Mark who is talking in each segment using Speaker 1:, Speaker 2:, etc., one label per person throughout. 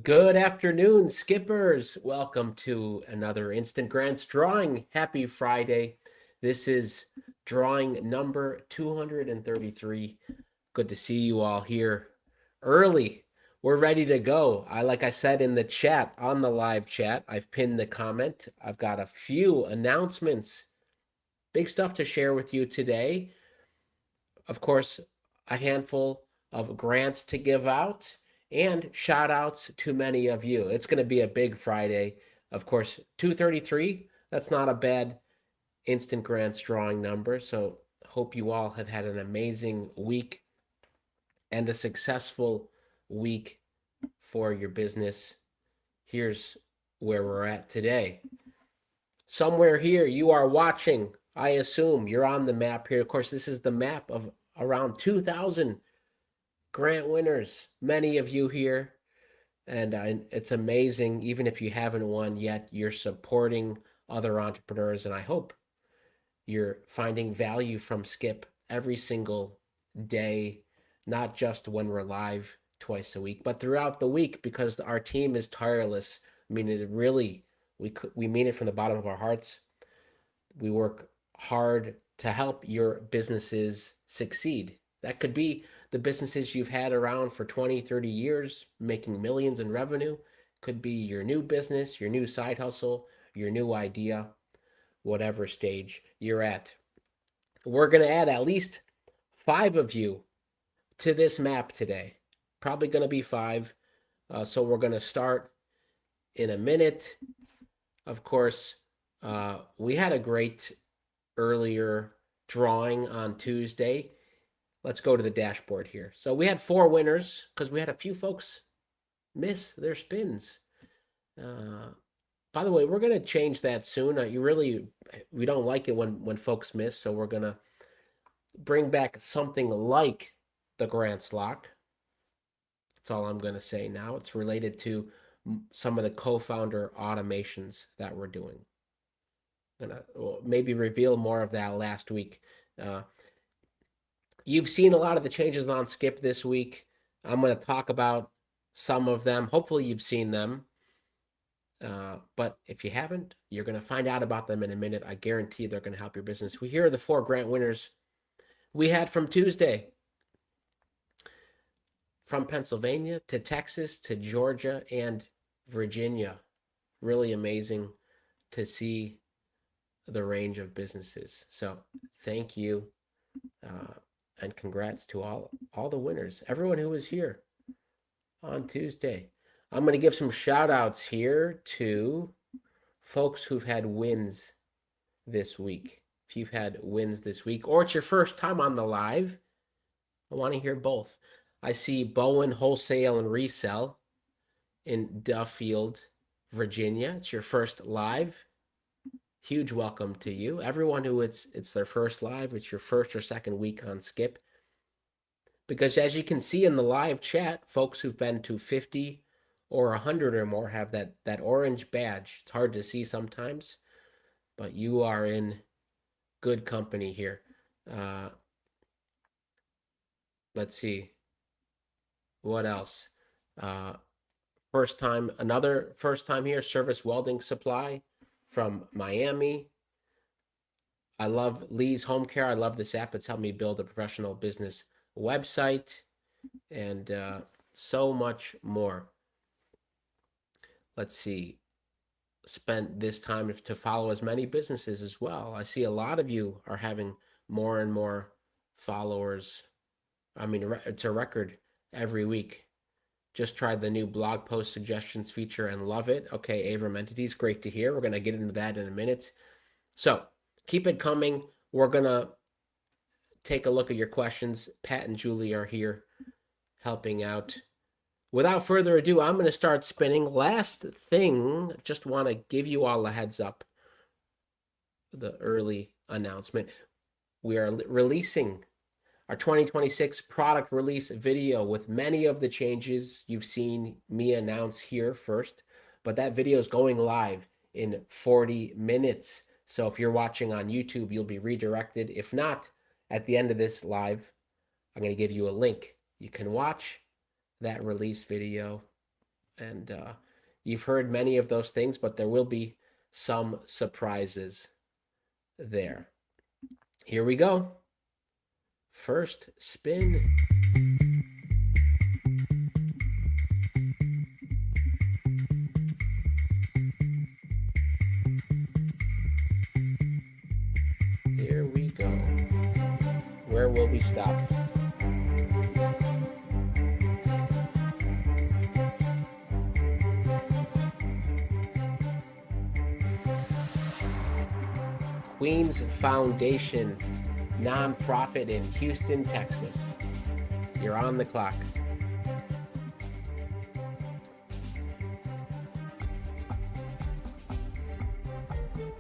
Speaker 1: Good afternoon, skippers. Welcome to another Instant Grants drawing. Happy Friday. This is drawing number 233. Good to see you all here early. We're ready to go. Like I said in the chat, on the live chat, I've pinned the comment. I've got a few announcements, big stuff to share with you today. Of course, a handful of grants to give out and shout outs to many of you. It's going to be a big Friday. Of course, 233, that's not a bad instant grants drawing number. So, hope you all have had an amazing week and a successful week for your business. Here's where we're at today. Somewhere here, you are watching. I assume you're on the map here. Of course, this is the map of around 2,000 grant winners, many of you here. And it's amazing. Even if you haven't won yet, you're supporting other entrepreneurs. And I hope you're finding value from Skip every single day, not just when we're live twice a week, but throughout the week, because our team is tireless. I mean, it really, we mean it from the bottom of our hearts. We work hard to help your businesses succeed. That could be the businesses you've had around for 20, 30 years, making millions in revenue. Could be your new business, your new side hustle, your new idea, whatever stage you're at. We're going to add at least 5 of you to this map today. Probably going to be 5. So we're going to start in a minute. Of course, we had a great earlier drawing on Tuesday. Let's go to the dashboard here. So we had 4 winners because we had a few folks miss their spins. By the way, we're going to change that soon. We don't like it when folks miss, so we're going to bring back something like the grants lock. That's all I'm going to say now. It's related to some of the co-founder automations that we're doing. Gonna maybe reveal more of that last week. You've seen a lot of the changes on Skip this week. I'm going to talk about some of them. Hopefully you've seen them. But if you haven't, you're going to find out about them in a minute. I guarantee they're going to help your business. Here are the 4 grant winners we had from Tuesday. From Pennsylvania to Texas to Georgia and Virginia. Really amazing to see the range of businesses. So thank you. And congrats to all the winners, everyone who was here on Tuesday. I'm going to give some shout outs here to folks who've had wins this week. If you've had wins this week, or it's your first time on the live, I want to hear both. I see Bowen Wholesale and Resell in Duffield, Virginia. It's your first live. Huge welcome to you. Everyone who it's their first live, it's your first or second week on Skip. Because as you can see in the live chat, folks who've been to 50 or 100 or more have that orange badge. It's hard to see sometimes, but you are in good company here. Let's see. What else? Another first time here, Service Welding Supply from Miami. I love Lee's Home Care. I love this app. It's helped me build a professional business website and so much more. Let's see. Spent this time to follow as many businesses as well. I see a lot of you are having more and more followers. I mean, it's a record every week. Just tried the new blog post suggestions feature and love it. Okay, Avram Entities, great to hear. We're going to get into that in a minute. So keep it coming. We're going to take a look at your questions. Pat and Julie are here helping out. Without further ado, I'm going to start spinning. Last thing, just want to give you all a heads up. The early announcement. We are releasing our 2026 product release video with many of the changes you've seen me announce here first, but that video is going live in 40 minutes. So if you're watching on YouTube, you'll be redirected. If not, at the end of this live, I'm going to give you a link. You can watch that release video And you've heard many of those things, but there will be some surprises there. Here we go. First spin. Here we go. Where will we stop? Queens Foundation, nonprofit in Houston, Texas. You're on the clock.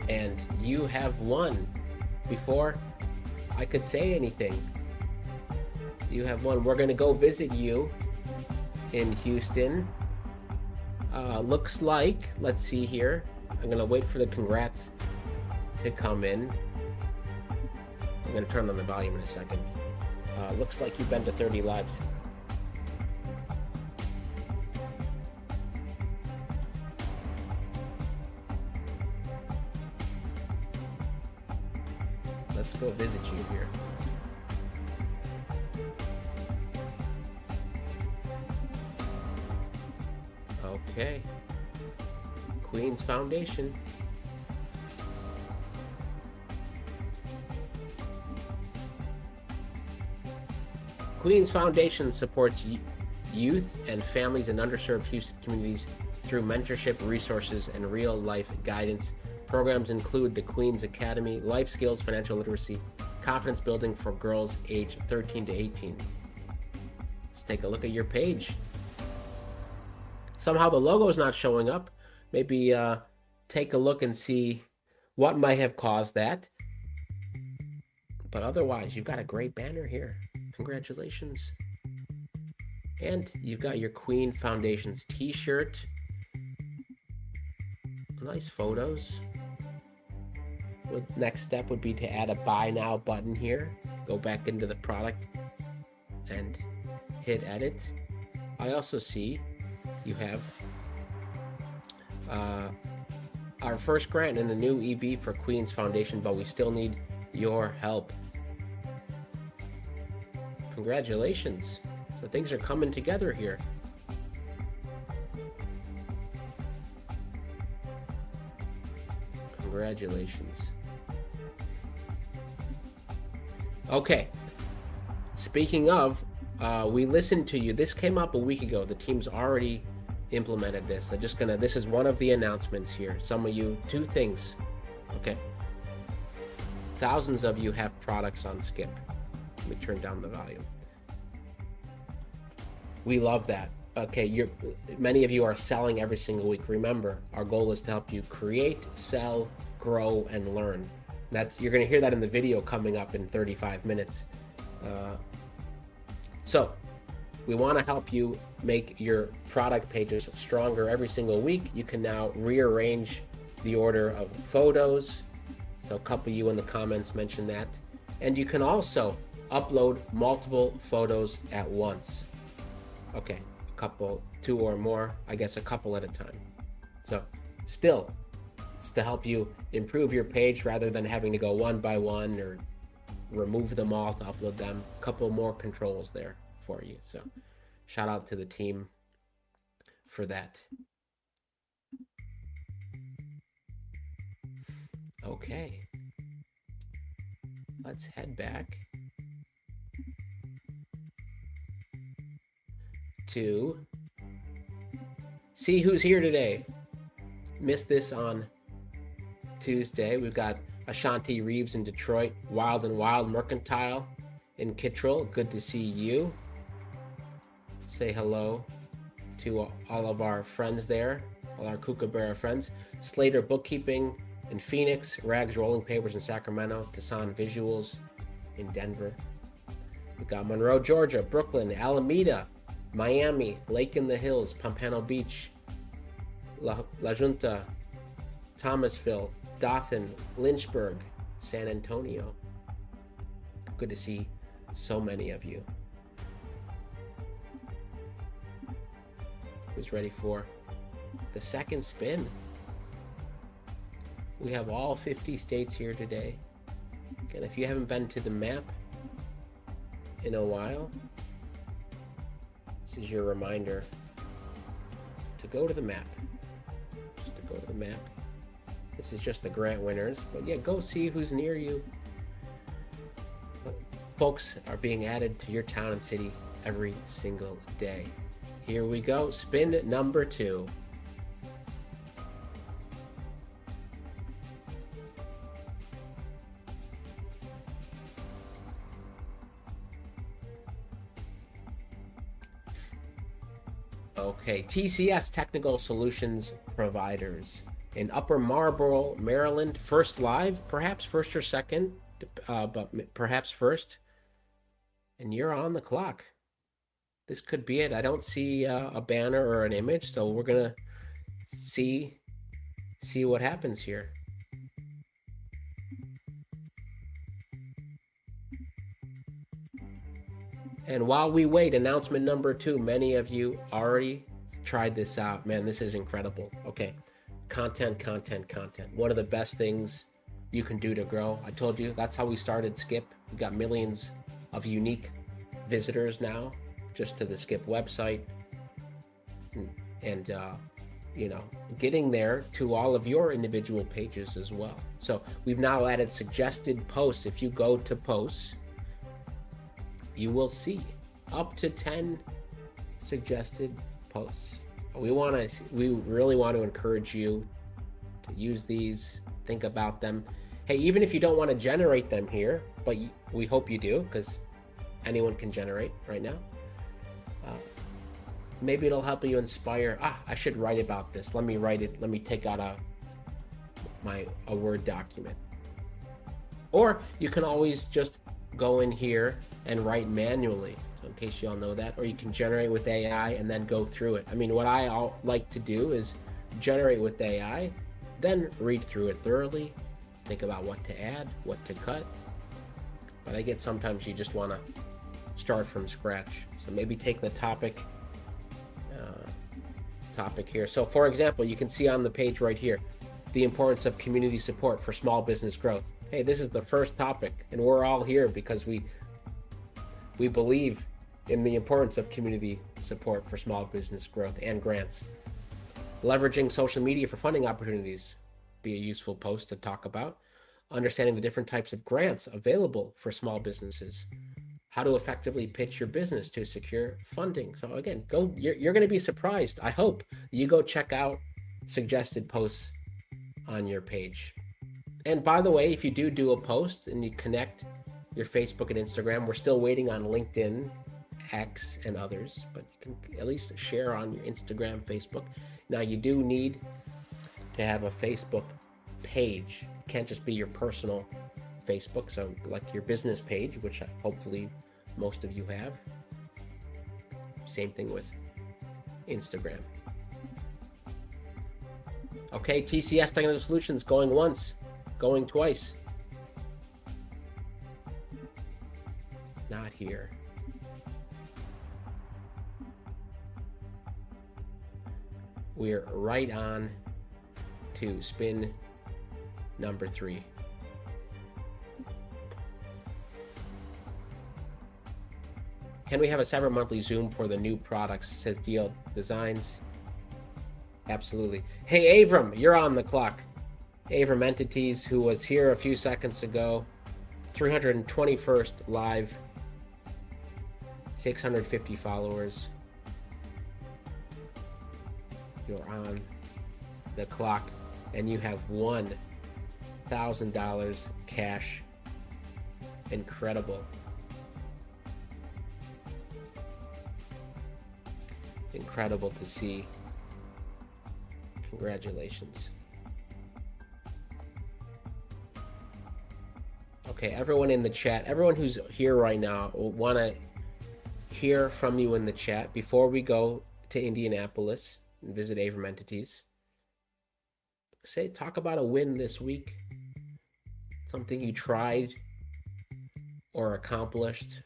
Speaker 1: And you have won before I could say anything. You have won. We're going to go visit you in Houston. Looks like, let's see here. I'm going to wait for the congrats to come in. I'm going to turn on the volume in a second. Looks like you've been to 30 lives. Let's go visit you here. Okay. Queens Foundation. Queens Foundation supports youth and families in underserved Houston communities through mentorship, resources, and real-life guidance. Programs include the Queens Academy, life skills, financial literacy, confidence building for girls aged 13 to 18. Let's take a look at your page. Somehow the logo is not showing up. Maybe take a look and see what might have caused that. But otherwise, you've got a great banner here. Congratulations. And you've got your Queen Foundation's t-shirt. Nice photos. Next step would be to add a buy now button here. Go back into the product and hit edit. I also see you have our first grant in a new EV for Queens Foundation, but we still need your help. Congratulations. So things are coming together here. Congratulations. Okay. Speaking of, we listened to you. This came up a week ago. The team's already implemented this. This is one of the announcements here. Some of you, two things. Okay. Thousands of you have products on Skip. Let me turn down the volume. We love that. Okay, many of you are selling every single week. Remember, our goal is to help you create, sell, grow, and learn. You're going to hear that in the video coming up in 35 minutes. So we want to help you make your product pages stronger every single week. You can now rearrange the order of photos. So a couple of you in the comments mentioned that. And you can also upload multiple photos at once. Okay, two or more, I guess a couple at a time. So still, it's to help you improve your page rather than having to go one by one or remove them all to upload them. A couple more controls there for you. So shout out to the team for that. Okay, let's head back to see who's here today. Missed this on Tuesday. We've got Ashanti Reeves in Detroit, Wild and Wild Mercantile in Kittrell. Good to see you. Say hello to all of our friends there, all our Kookaburra friends. Slater Bookkeeping in Phoenix, Rags Rolling Papers in Sacramento, Tucson Visuals in Denver. We've got Monroe, Georgia, Brooklyn, Alameda, Miami, Lake in the Hills, Pompano Beach, La Junta, Thomasville, Dothan, Lynchburg, San Antonio. Good to see so many of you. who's ready for the second spin. We have all 50 states here today. Again, if you haven't been to the map in a while, this is your reminder to go to the map. Just to go to the map. This is just the grant winners, but yeah, go see who's near you. Folks are being added to your town and city every single day. Here we go, spin number 2. Okay, TCS, Technical Solutions Providers in Upper Marlboro, Maryland. First live, perhaps first or second, but perhaps first. And you're on the clock. This could be it. I don't see a banner or an image, so we're gonna see what happens here. And while we wait, announcement number 2. Many of you already tried this out. Man, this is incredible. Okay, content. One of the best things you can do to grow. I told you, that's how we started Skip. We got millions of unique visitors now just to the Skip website. And you know, getting there to all of your individual pages as well. So we've now added suggested posts. If you go to posts, you will see up to 10 suggested posts. We really want to encourage you to use these, think about them. Hey, even if you don't want to generate them here, but we hope you do, because anyone can generate right now. Maybe it'll help you inspire. I should write about this. Let me write it. Let me take out a Word document. Or you can always just go in here and write manually, so in case you all know that. Or you can generate with AI and then go through it. I mean, what I like to do is generate with AI, then read through it thoroughly, think about what to add, what to cut. But I get sometimes you just want to start from scratch. So maybe take the topic here. So for example, you can see on the page right here, the importance of community support for small business growth. Hey, this is the first topic, and we're all here because we believe in the importance of community support for small business growth and grants. Leveraging social media for funding opportunities, be a useful post to talk about. Understanding the different types of grants available for small businesses. How to effectively pitch your business to secure funding. So again, you're going to be surprised. I hope you go check out suggested posts on your page. And by the way, if you do a post and you connect your Facebook and Instagram, we're still waiting on LinkedIn, X, and others, but you can at least share on your Instagram, Facebook. Now, you do need to have a Facebook page. It can't just be your personal Facebook, so like your business page, which hopefully most of you have. Same thing with Instagram. Okay, TCS Technical Solutions going once, going twice. Not here. We're right on to spin number 3. Can we have a separate monthly Zoom for the new products? Says DL Designs. Absolutely. Hey, Avram, you're on the clock. Avram Entities, who was here a few seconds ago. 321st live. 650 followers. You're on the clock, and you have $1,000 cash. Incredible. Incredible to see. Congratulations. Okay, everyone in the chat, everyone who's here right now, will want to hear from you in the chat before we go to Indianapolis and visit Avram Entities. Talk about a win this week, something you tried or accomplished,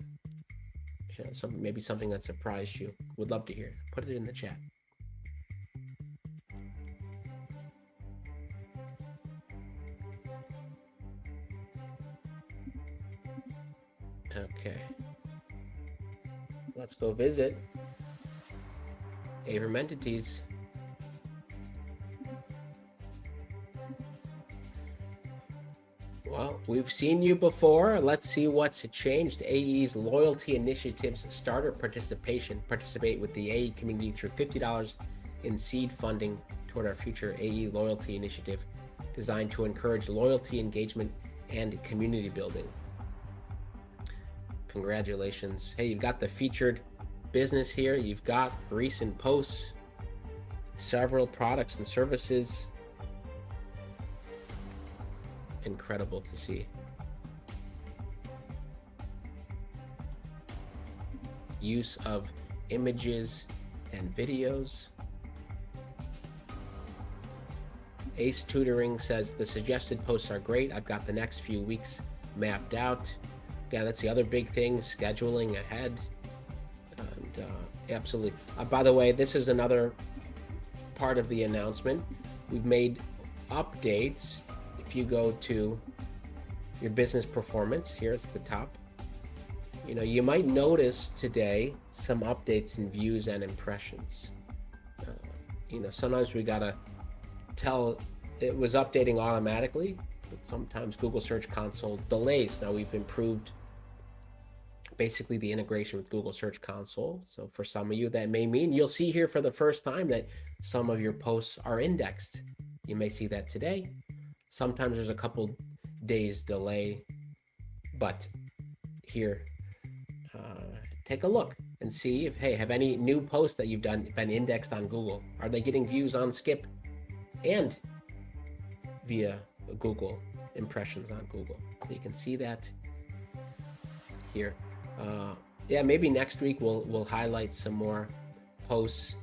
Speaker 1: maybe something that surprised you. Would love to hear. Put it in the chat. Okay. Let's go visit Avram Entities. Well, we've seen you before. Let's see what's changed. AE's loyalty initiatives starter participation. Participate with the AE community through $50 in seed funding toward our future AE loyalty initiative designed to encourage loyalty, engagement, and community building. Congratulations. Hey, you've got the featured business here. You've got recent posts, several products and services. Incredible to see. Use of images and videos. Ace Tutoring says the suggested posts are great. I've got the next few weeks mapped out. Yeah, that's the other big thing, scheduling ahead. And absolutely. By the way, this is another part of the announcement. We've made updates. If you go to your business performance, here it's the top. You know, you might notice today some updates in views and impressions. You know, sometimes we gotta tell it was updating automatically, but sometimes Google Search Console delays. Now we've improved basically the integration with Google Search Console. So for some of you, that may mean you'll see here for the first time that some of your posts are indexed. You may see that today. Sometimes there's a couple days delay, but here, take a look and see if, hey, have any new posts that you've done been indexed on Google? Are they getting views on Skip and via Google impressions on Google? You can see that here. Yeah, maybe next week we'll highlight some more posts.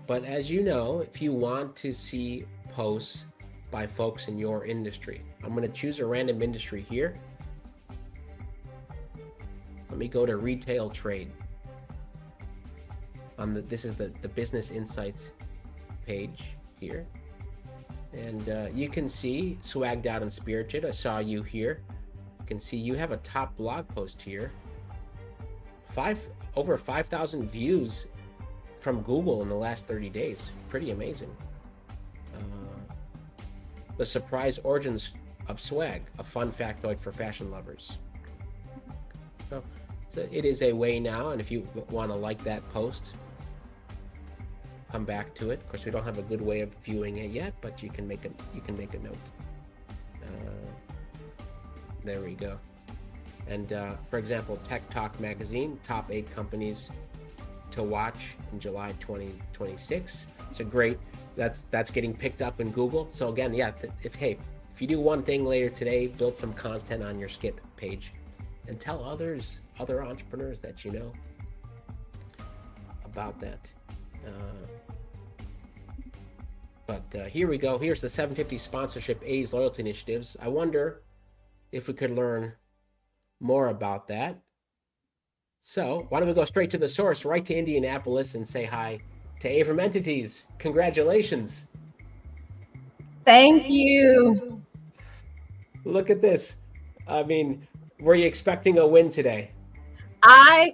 Speaker 1: But as you know, if you want to see posts by folks in your industry, I'm going to choose a random industry here. Let me go to retail trade. This is the Business Insights page here. And you can see Swagged Out and Spirited. I saw you here. You can see you have a top blog post here. Over 5,000 views from Google in the last 30 days. Pretty amazing. The surprise origins of swag, a fun factoid for fashion lovers. So it is a way now, and if you want to like that post, come back to it. Of course, we don't have a good way of viewing it yet, but you can make a note. There we go. And for example, Tech Talk magazine, top 8 companies to watch in July 2026. It's a great, that's getting picked up in Google. So again, yeah, if you do one thing later today, build some content on your Skip page and tell other entrepreneurs that you know about that. But here we go. Here's the 750 sponsorship A's loyalty initiatives. I wonder if we could learn more about that. So why don't we go straight to the source, right to Indianapolis, and say hi to Avram Entities. Congratulations.
Speaker 2: Thank you.
Speaker 1: Look at this. I mean, were you expecting a win today?
Speaker 2: I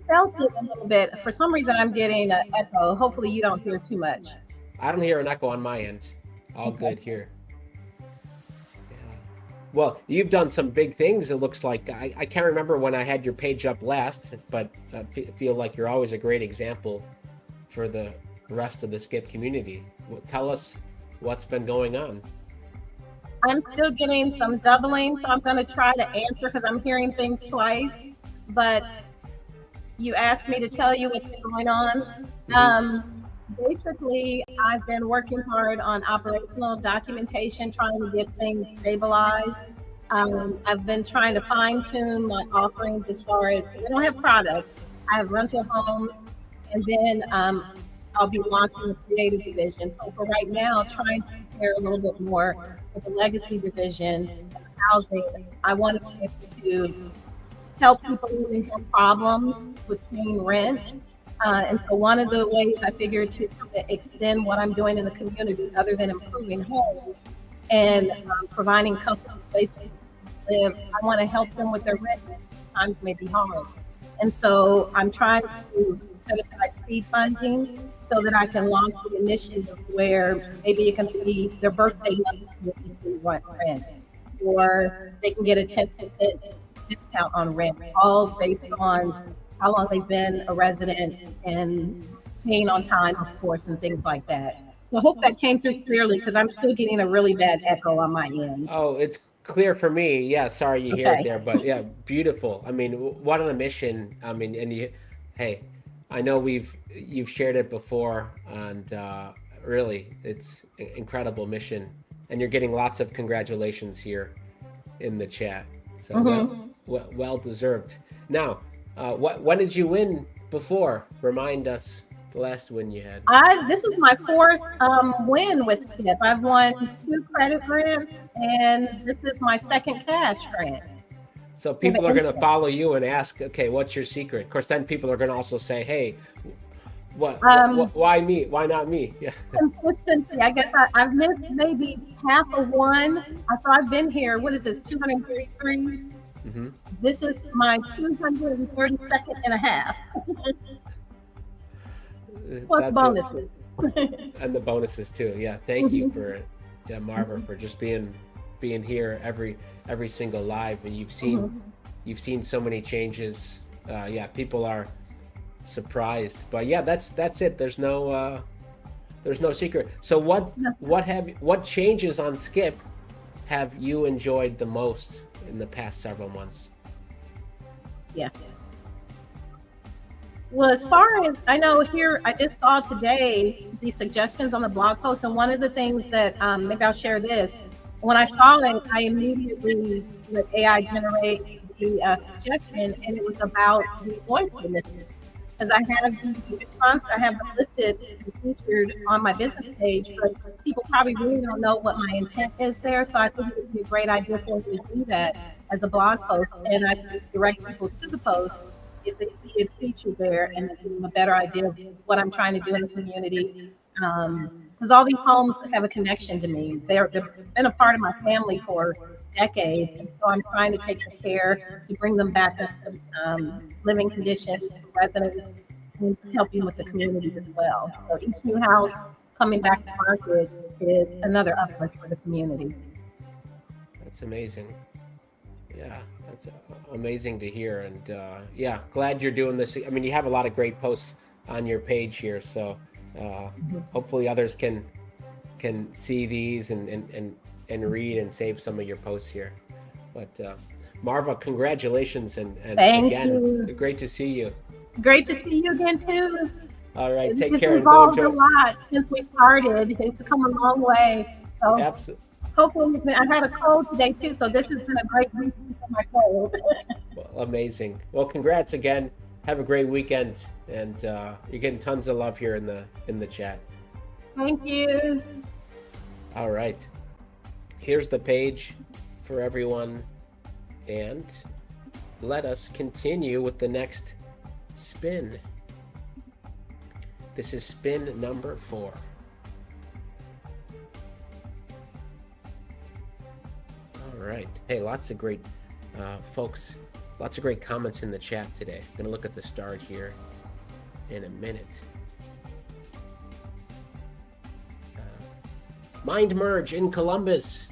Speaker 2: felt it a little bit. For some reason, I'm getting an echo. Hopefully you don't hear too much.
Speaker 1: I don't hear an echo on my end. All good here. Well, you've done some big things. It looks like I can't remember when I had your page up last, but I feel like you're always a great example for the rest of the Skip community. Tell us what's been going on.
Speaker 2: I'm still getting some doubling, so I'm going to try to answer because I'm hearing things twice. But you asked me to tell you what's been going on. Basically, I've been working hard on operational documentation, trying to get things stabilized. I've been trying to fine tune my offerings as far as, I don't have products, I have rental homes, and then I'll be launching a creative division. So for right now, trying to prepare a little bit more with the legacy division, housing. I want to be able to help people who have problems with paying rent. And so one of the ways I figured to extend what I'm doing in the community, other than improving homes and providing comfortable spaces to live, I want to help them with their rent times may be hard. And so I'm trying to set aside seed funding so that I can launch an initiative where maybe it can be their birthday month if they want rent, or they can get a 10% discount on rent, all based on how long they've been a resident and paying on time, of course, and things like that. So I hope that came through clearly because I'm still getting a really bad echo on my end.
Speaker 1: Oh, it's clear for me. Yeah, sorry you hear it
Speaker 2: Okay.
Speaker 1: there, but yeah, beautiful. I mean, what on a mission. I mean, and you, hey, I know you've shared it before, and really, it's an incredible mission, and you're getting lots of congratulations here in the chat. So
Speaker 2: Mm-hmm.
Speaker 1: well deserved. Now, when did you win before? Remind us the last win you had.
Speaker 2: This is my fourth win with Skip. I've won 2 credit grants, and this is my second cash grant.
Speaker 1: So
Speaker 2: In the
Speaker 1: people are going to
Speaker 2: instant.
Speaker 1: follow you and ask, okay, what's your secret? Of course, then people are going to also say, hey, why me? Why not me? Yeah.
Speaker 2: Consistency. I guess I've missed maybe half of one. So I've been here. What is this? 233.
Speaker 1: Mm-hmm.
Speaker 2: This is my 232nd and a half, plus
Speaker 1: That's
Speaker 2: bonuses.
Speaker 1: and the bonuses too. Yeah, thank you for, yeah, Marva, for just being here every single live, and you've seen so many changes. Yeah, people are surprised, but yeah, that's it. There's no secret. So what changes on Skip have you enjoyed the most in the past several months?
Speaker 2: Yeah. Well, as far as I know, here I just saw today the suggestions on the blog post, and one of the things that maybe I'll share this. When I saw it, I immediately let AI generate the suggestion, and it was about the loyalty initiatives. Because I have the response, I have them listed and featured on my business page, but people probably really don't know what my intent is there. So I think it would be a great idea for me to do that as a blog post, and I can direct people to the post if they see it featured there, and they give them a better idea of what I'm trying to do in the community. Because all these homes have a connection to me. They've been a part of my family for decades, and so I'm trying to take the care to bring them back up to living conditions for residents and helping with the community as well. So each new house coming back to market is another uplift for the community.
Speaker 1: That's amazing. Yeah, that's amazing to hear, and yeah, glad you're doing this. I mean, you have a lot of great posts on your page here, so hopefully others can see these and read and save some of your posts here. But Marva, congratulations, and
Speaker 2: Thank
Speaker 1: again,
Speaker 2: you.
Speaker 1: great to see you.
Speaker 2: Great to see you again too.
Speaker 1: All right, take
Speaker 2: It's
Speaker 1: care and go
Speaker 2: evolved
Speaker 1: enjoy.
Speaker 2: a lot since we started. It's come a long way. So
Speaker 1: Absolutely.
Speaker 2: hopefully, I had a cold today too, so this has been a great week for my cold.
Speaker 1: Well, amazing. Well, congrats again. Have a great weekend, and you're getting tons of love here in the chat.
Speaker 2: Thank you.
Speaker 1: All right. Here's the page for everyone, and let us continue with the next spin. This is spin number 4. All right. Hey, lots of great folks, lots of great comments in the chat today. I'm going to look at the start here in a minute. Mind Merge in Columbus.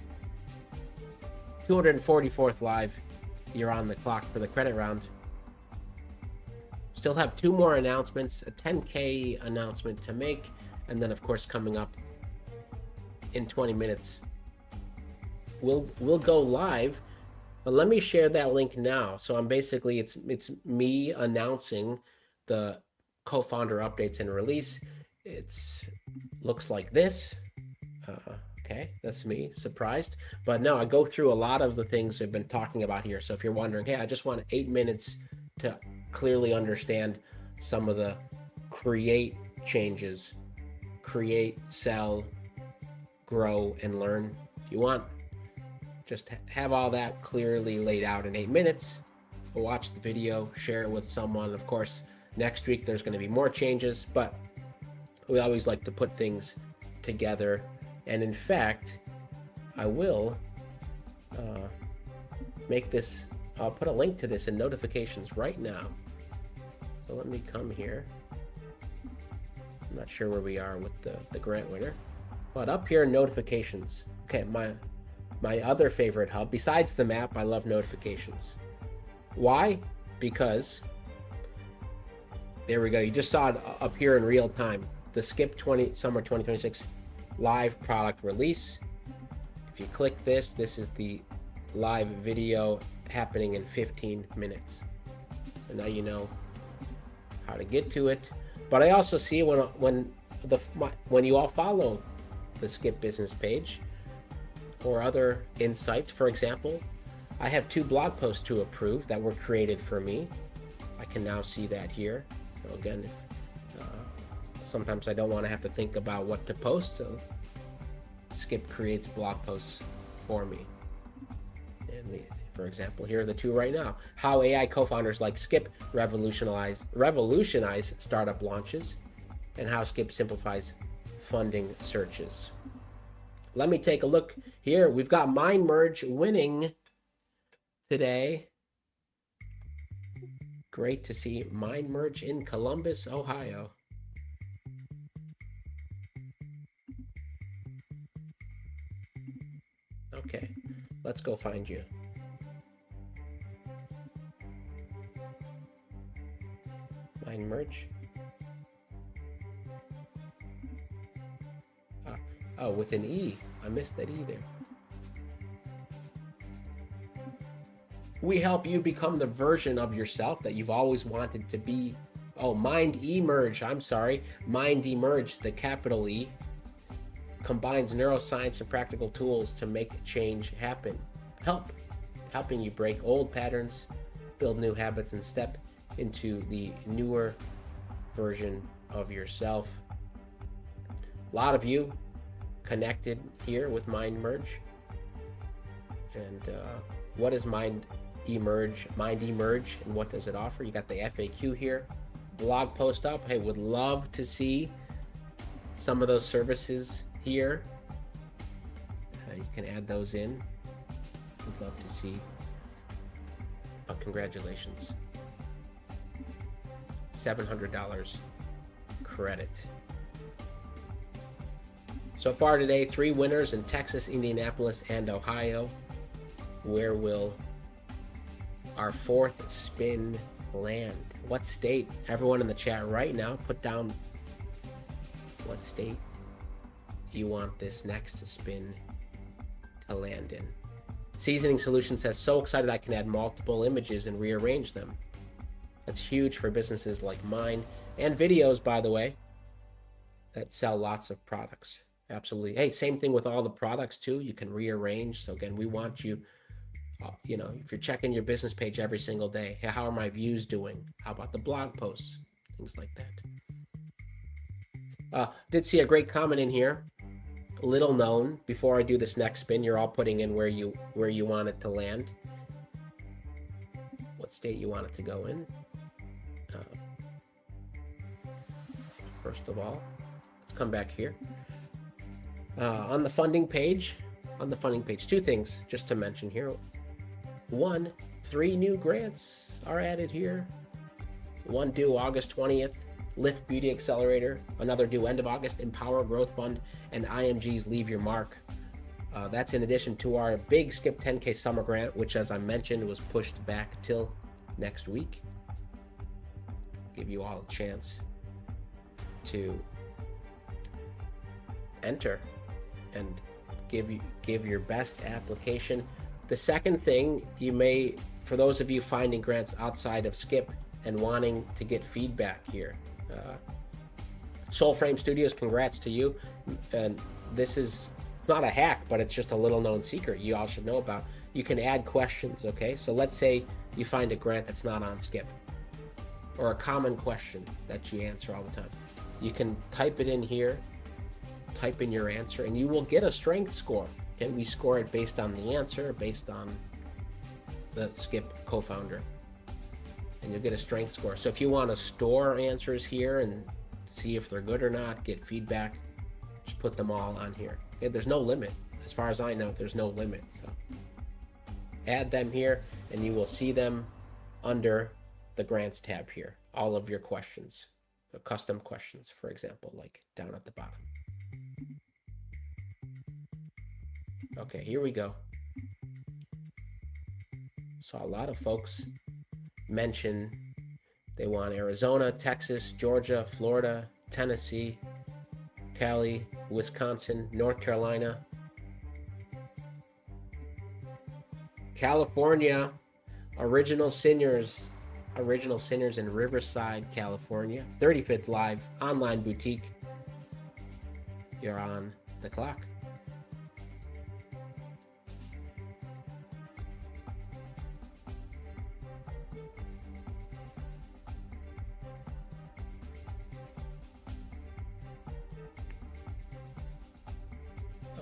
Speaker 1: 244th live. You're on the clock for the credit round. Still have 2 more announcements, a 10K announcement to make, and then of course coming up in 20 minutes we'll go live. But let me share that link now. So I'm basically it's me announcing the co-founder updates and release. It's looks like this. Okay, that's me, surprised. But no, I go through a lot of the things I've been talking about here. So if you're wondering, hey, I just want 8 minutes to clearly understand some of the create changes, create, sell, grow, and learn. If you want, just have all that clearly laid out in 8 minutes. Watch the video, share it with someone. Of course, next week there's going to be more changes, but we always like to put things together. And in fact, I will make this I'll put a link to this in notifications right now. So let me come here. I'm not sure where we are with the grant winner, but up here in notifications. Okay, my other favorite hub, besides the map, I love notifications. Why? Because there we go. You just saw it up here in real time. The Skip Summer 2026 live product release. If you click this, this is the live video happening in 15 minutes. So now you know how to get to it. But I also see when you all follow the Skip business page or other insights, for example, I have 2 blog posts to approve that were created for me. I can now see that here. So again, if sometimes I don't want to have to think about what to post, so Skip creates blog posts for me. And for example, here are the 2 right now. How AI co-founders like Skip revolutionize startup launches, and how Skip simplifies funding searches. Let me take a look here. We've got MindMerge winning today. Great to see MindMerge in Columbus, Ohio. Okay, let's go find you. MindMerge. Oh, with an E. I missed that E there. We help you become the version of yourself that you've always wanted to be. Oh, MindEmerge. I'm sorry. MindEmerge, the capital E, combines neuroscience and practical tools to make change happen. Helping you break old patterns, build new habits, and step into the newer version of yourself. A lot of you connected here with MindMerge. And what is MindEmerge, and what does it offer? You got the FAQ here, blog post up. Hey, would love to see some of those services here. You can add those in. Would love to see. But congratulations. $700 credit. So far today, 3 winners in Texas, Indianapolis, and Ohio. Where will our 4th spin land? What state? Everyone in the chat right now, put down what state you want this next spin to land in. Seasoning Solutions says, so excited I can add multiple images and rearrange them. That's huge for businesses like mine, and videos, by the way, that sell lots of products. Absolutely. Hey, same thing with all the products too. You can rearrange. So again, we want you, if you're checking your business page every single day, hey, how are my views doing? How about the blog posts? Things like that. Did see a great comment in here. Little known, before I do this next spin, you're all putting in where you want it to land. What state you want it to go in. First of all, let's come back here. On the funding page, 2 things just to mention here. 1, 3 new grants are added here. One due August 20th, Lift Beauty Accelerator. Another due end of August, Empower Growth Fund, and IMG's Leave Your Mark. That's in addition to our big Skip 10K summer grant, which, as I mentioned, was pushed back till next week. Give you all a chance to enter and give your best application. The second thing, you may, for those of you finding grants outside of Skip and wanting to get feedback here, Soulframe Studios, congrats to you. And it's not a hack, but it's just a little known secret you all should know about. You can add questions, okay? So let's say you find a grant that's not on Skip, or a common question that you answer all the time. You can type it in here, type in your answer, and you will get a strength score. Okay, we score it based on the answer, based on the Skip co-founder, and you'll get a strength score. So if you want to store answers here and see if they're good or not, get feedback, just put them all on here. Okay, there's no limit. As far as I know, there's no limit. So add them here, and you will see them under the grants tab here. All of your questions, the custom questions, for example, like down at the bottom. Okay, here we go. Saw a lot of folks mention they want Arizona, Texas, Georgia, Florida, Tennessee, Cali, Wisconsin, North Carolina, California, Original Sinners in Riverside, California, 35th Live online boutique. You're on the clock.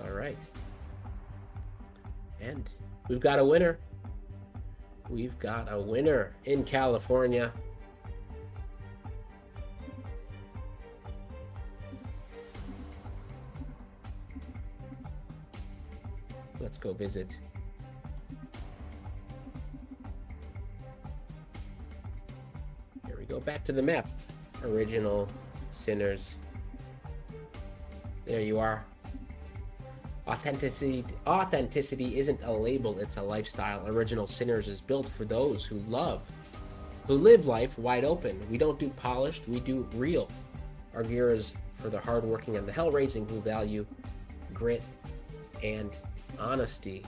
Speaker 1: All right. And we've got a winner. We've got a winner in California. Let's go visit. Here we go, back to the map. Original Sinners. There you are. Authenticity isn't a label, it's a lifestyle. Original Sinners is built for those who live life wide open. We don't do polished, we do real. Our gear is for the hardworking and the hell-raising who value grit and honesty.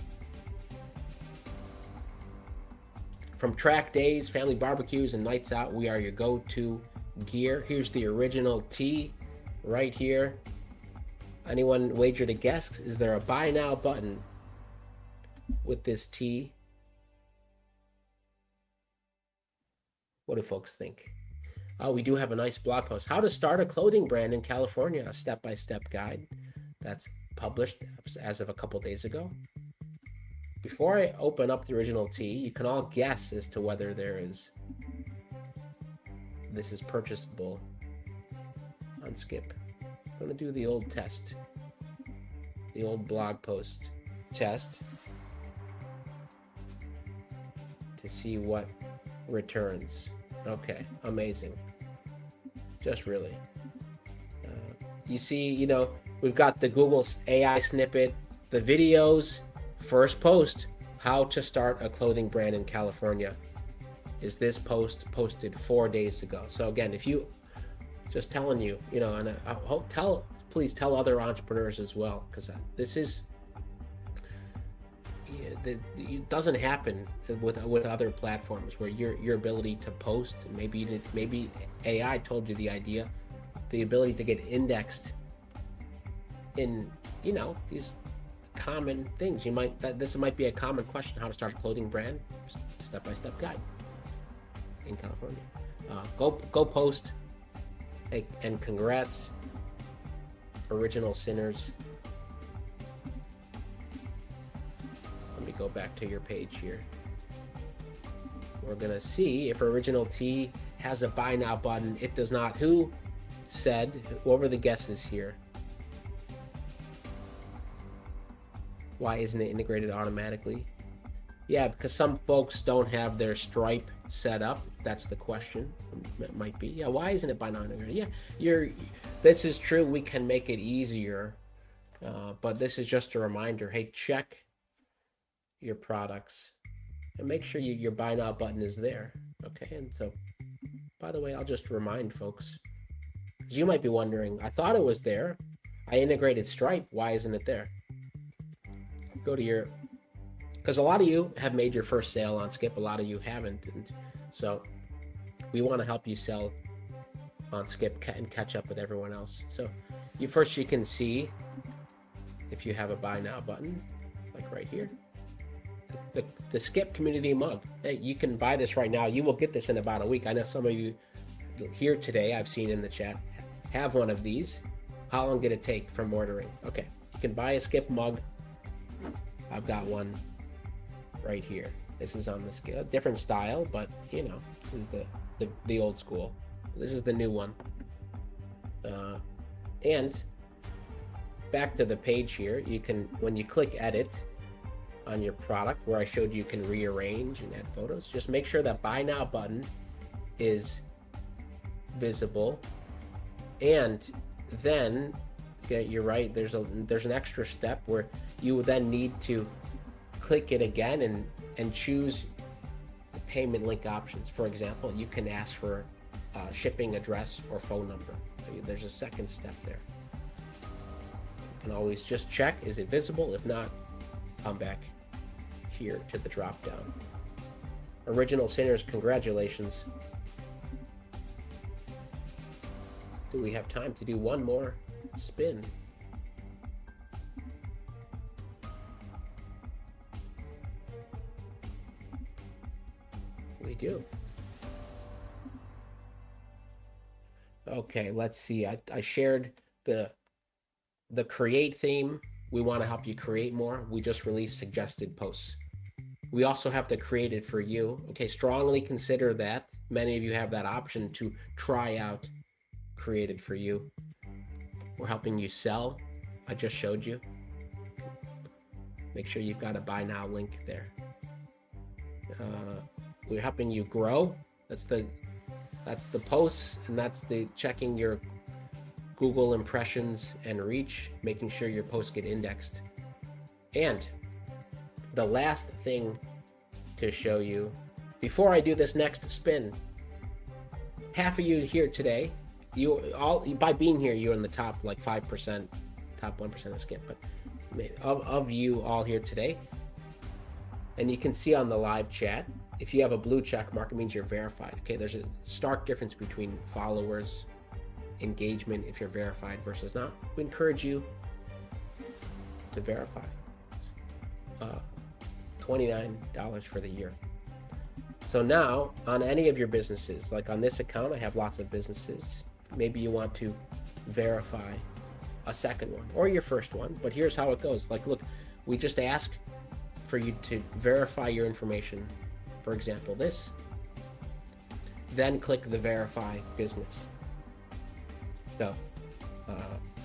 Speaker 1: From track days, family barbecues, and nights out, we are your go-to gear. Here's the original tee right here. Anyone wager to guess? Is there a buy now button with this tee? What do folks think? Oh, we do have a nice blog post. How to start a clothing brand in California, a step-by-step guide. That's published as of a couple days ago. Before I open up the original tee, you can all guess as to whether this is purchasable on Skip. I'm going to do the old test, the old blog post test to see what returns. Okay, amazing. Just really. You see, we've got the Google AI snippet, the videos, first post, how to start a clothing brand in California. Is this post posted 4 days ago? So again, if you just telling you, and I hope please tell other entrepreneurs as well, because it doesn't happen with other platforms where your ability to post, maybe AI told you the idea, the ability to get indexed in these common things. This might be a common question: how to start a clothing brand, step-by-step guide in California. Go post. And congrats, Original Sinners. Let me go back to your page here. We're gonna see if Original T has a buy now button. It does not. Who said? What were the guesses here? Why isn't it integrated automatically? Yeah, because some folks don't have their Stripe set up. That's the question. It might be. Yeah, why isn't it buy now integrated? Yeah, this is true. We can make it easier, but this is just a reminder. Hey, check your products and make sure your buy now button is there. Okay, and so, by the way, I'll just remind folks, because you might be wondering, I thought it was there. I integrated Stripe. Why isn't it there? Go to because a lot of you have made your first sale on Skip, a lot of you haven't, and so we want to help you sell on Skip and catch up with everyone else. So you can see if you have a buy now button, like right here, the Skip community mug. Hey, you can buy this right now. You will get this in about a week. I know some of you here today, I've seen in the chat, have one of these. How long did it take from ordering? Okay, you can buy a Skip mug. I've got one right here. This is on the scale, different style, but this is the old school. This is the new one. And back to the page here, you can, when you click edit, on your product where I showed you can rearrange and add photos. Just make sure that buy now button is visible. And then, okay, you're right, there's an extra step where you would then need to click it again and choose the payment link options. For example, you can ask for shipping address or phone number. There's a second step there. You can always just check, is it visible? If not, come back here to the drop down. Original sinners, congratulations. Do we have time to do one more spin? We do. Okay, let's see. I shared the create theme. We want to help you create more. We just released suggested posts. We also have the created for you. Okay, strongly consider that. Many of you have that option to try out created for you. We're helping you sell. I just showed you. Make sure you've got a buy now link there. We're helping you grow. That's the posts, and that's the checking your Google impressions and reach, making sure your posts get indexed. And the last thing to show you before I do this next spin, half of you here today, you all, by being here, you're in the top like 5%, top 1% of Skip, but of you all here today, and you can see on the live chat, if you have a blue check mark, it means you're verified. Okay, there's a stark difference between followers, engagement if you're verified versus not. We encourage you to verify. It's $29 for the year. So now on any of your businesses, like on this account, I have lots of businesses. Maybe you want to verify a second one or your first one, but here's how it goes. Like, look, we just ask for you to verify your information. For example, this, then click the verify business. So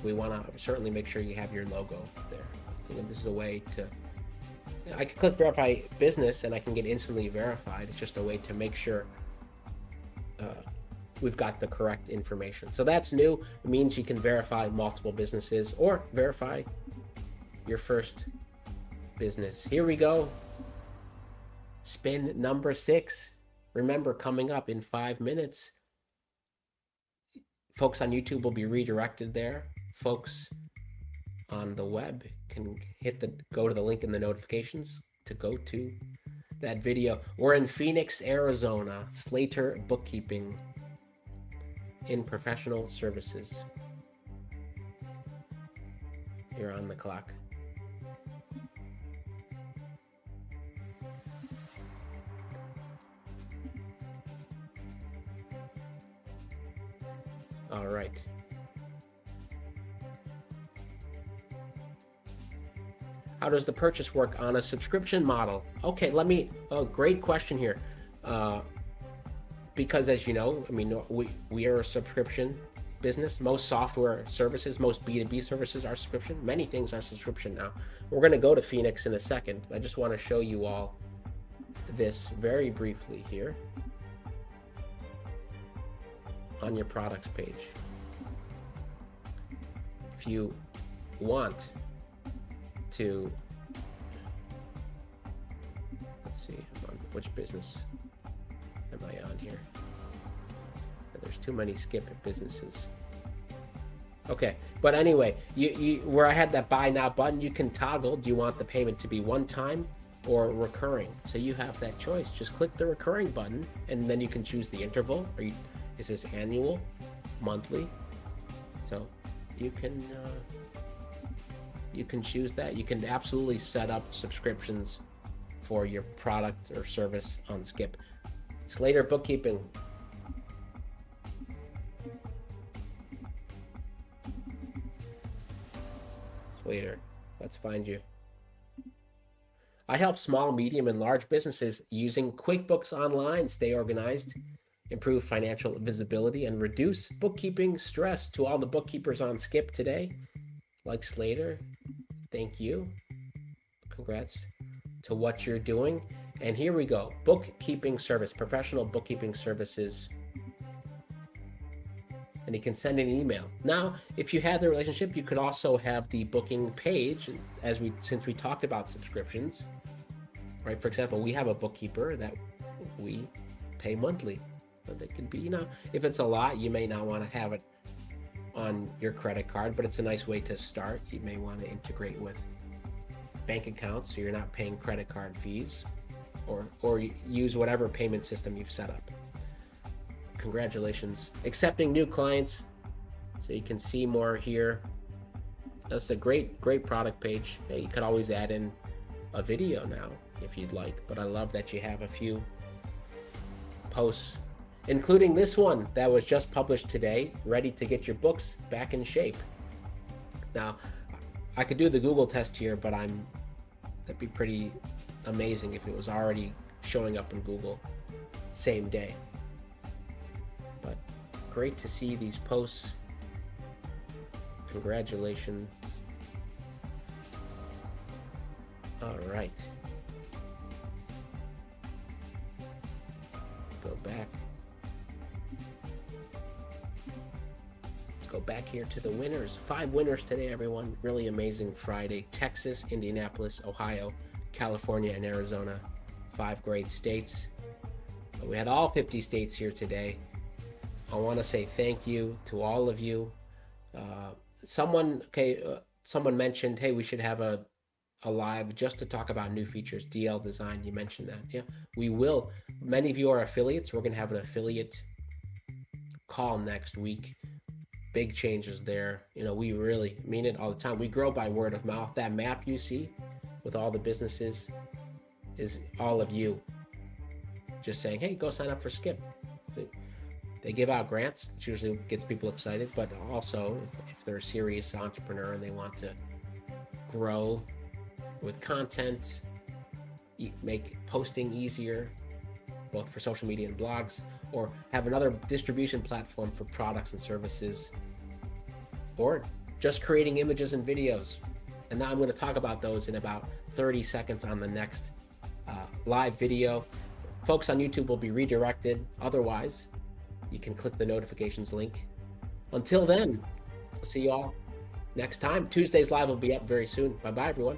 Speaker 1: we want to certainly make sure you have your logo there. I think this is a way to, I can click verify business and I can get instantly verified. It's just a way to make sure we've got the correct information. So that's new. It means you can verify multiple businesses or verify your first business. Here we go. Spin number 6. Remember, coming up in 5 minutes, folks on YouTube will be redirected there. Folks on the web can go to the link in the notifications to go to that video. We're in Phoenix, Arizona, Slater Bookkeeping in Professional Services. You're on the clock. All right. How does the purchase work on a subscription model? Okay, great question here. Because as you know, I mean, we are a subscription business. Most software services, most B2B services are subscription. Many things are subscription now. We're going to go to Phoenix in a second. I just want to show you all this very briefly here on your products page. If you want to, let's see, which business am I on here? There's too many Skip businesses. Okay, but anyway, you where I had that buy now button, you can toggle. Do you want the payment to be one time or recurring? So you have that choice. Just click the recurring button, and then you can choose the interval. Is this annual, monthly? So you can choose that. You can absolutely set up subscriptions for your product or service on Skip. Slater Bookkeeping. Slater, let's find you. I help small, medium, and large businesses using QuickBooks Online stay organized, improve financial visibility, and reduce bookkeeping stress. To all the bookkeepers on Skip today, like Slater, thank you. Congrats. to what you're doing. And here we go. Bookkeeping service, professional bookkeeping services. And you can send an email. Now, if you had the relationship, you could also have the booking page, since we talked about subscriptions, right? For example, we have a bookkeeper that we pay monthly. So they can be, if it's a lot, you may not want to have it on your credit card, but it's a nice way to start. You may want to integrate with bank accounts so you're not paying credit card fees, or use whatever payment system you've set up. Congratulations. Accepting new clients, so you can see more here. That's a great product page. You could always add in a video now if you'd like, but I love that you have a few posts, including this one that was just published today, ready to get your books back in shape. Now, I could do the Google test here, but that'd be pretty amazing if it was already showing up in Google same day. But great to see these posts. Congratulations. All right. Let's go back. Let's go back here to the winners. 5 winners today, everyone. Really amazing Friday. Texas, Indianapolis, Ohio, California, and Arizona. 5 great states. We had all 50 states here today. I want to say thank you to all of you. Someone mentioned, hey, we should have a live just to talk about new features, DL design. You mentioned that. Yeah, we will. Many of you are affiliates. We're going to have an affiliate call next week. Big changes there. We really mean it all the time. We grow by word of mouth. That map you see with all the businesses is all of you just saying, hey, go sign up for Skip. They give out grants. It usually gets people excited, but also if they're a serious entrepreneur and they want to grow with content, make posting easier, both for social media and blogs, or have another distribution platform for products and services, or just creating images and videos. And now I'm going to talk about those in about 30 seconds on the next live video. Folks on YouTube will be redirected. Otherwise, you can click the notifications link. Until then, I'll see you all next time. Tuesday's live will be up very soon. Bye-bye, everyone.